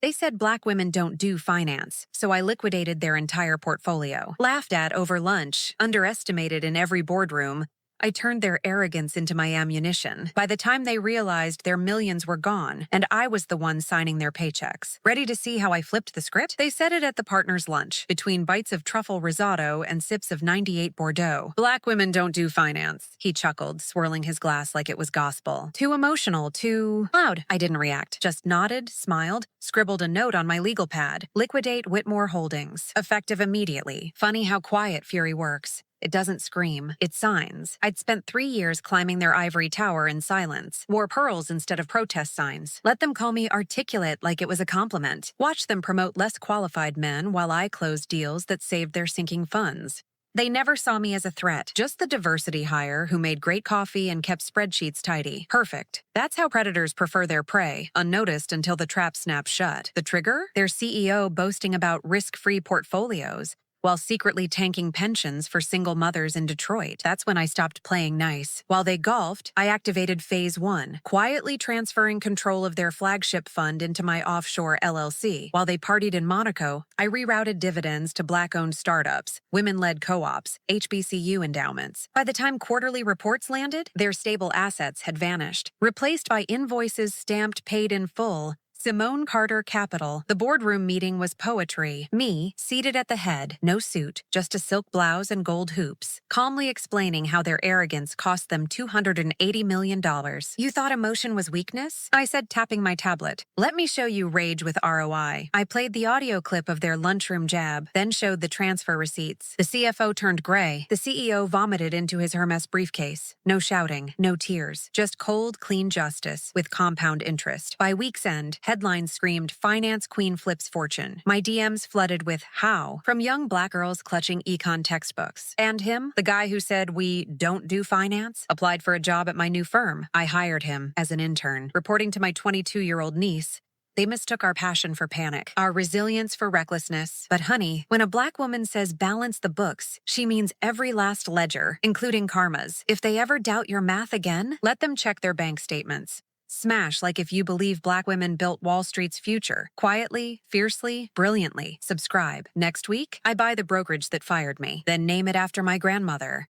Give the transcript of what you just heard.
They said black women don't do finance, so I liquidated their entire portfolio. Laughed at over lunch, underestimated in every boardroom. I turned their arrogance into my ammunition. By the time they realized their millions were gone, and I was the one signing their paychecks. Ready to see how I flipped the script? They said it at the partners' lunch, between bites of truffle risotto and sips of 98 Bordeaux. Black women don't do finance, he chuckled, swirling his glass like it was gospel. Too emotional, too loud. I didn't react, just nodded, smiled, scribbled a note on my legal pad. Liquidate Whitmore Holdings. Effective immediately. Funny how quiet fury works. It doesn't scream, it signs. I'd spent 3 years climbing their ivory tower in silence. Wore pearls instead of protest signs. Let them call me articulate like it was a compliment. Watch them promote less qualified men while I closed deals that saved their sinking funds. They never saw me as a threat, just the diversity hire who made great coffee and kept spreadsheets tidy. Perfect. That's how predators prefer their prey, unnoticed until the trap snaps shut. The trigger? Their CEO boasting about risk-free portfolios, while secretly tanking pensions for single mothers in Detroit. That's when I stopped playing nice. While they golfed, I activated Phase 1, quietly transferring control of their flagship fund into my offshore LLC. While they partied in Monaco, I rerouted dividends to Black-owned startups, women-led co-ops, HBCU endowments. By the time quarterly reports landed, their stable assets had vanished, replaced by invoices stamped paid in full. Simone Carter Capital. The boardroom meeting was poetry. Me, seated at the head, no suit, just a silk blouse and gold hoops, calmly explaining how their arrogance cost them $280 million. You thought emotion was weakness? I said, tapping my tablet. Let me show you rage with ROI. I played the audio clip of their lunchroom jab, then showed the transfer receipts. The CFO turned gray. The CEO vomited into his Hermes briefcase. No shouting, no tears, just cold, clean justice with compound interest. By week's end, headlines screamed, "Finance Queen Flips Fortune." My DMs flooded with "How?" from young black girls clutching econ textbooks. And him, the guy who said we don't do finance, applied for a job at my new firm. I hired him as an intern, reporting to my 22-year-old niece. They mistook our passion for panic, our resilience for recklessness. But honey, when a black woman says balance the books, she means every last ledger, including karma's. If they ever doubt your math again, let them check their bank statements. Smash like if you believe black women built Wall Street's future. Quietly, fiercely, brilliantly. Subscribe. Next week, I buy the brokerage that fired me, then name it after my grandmother.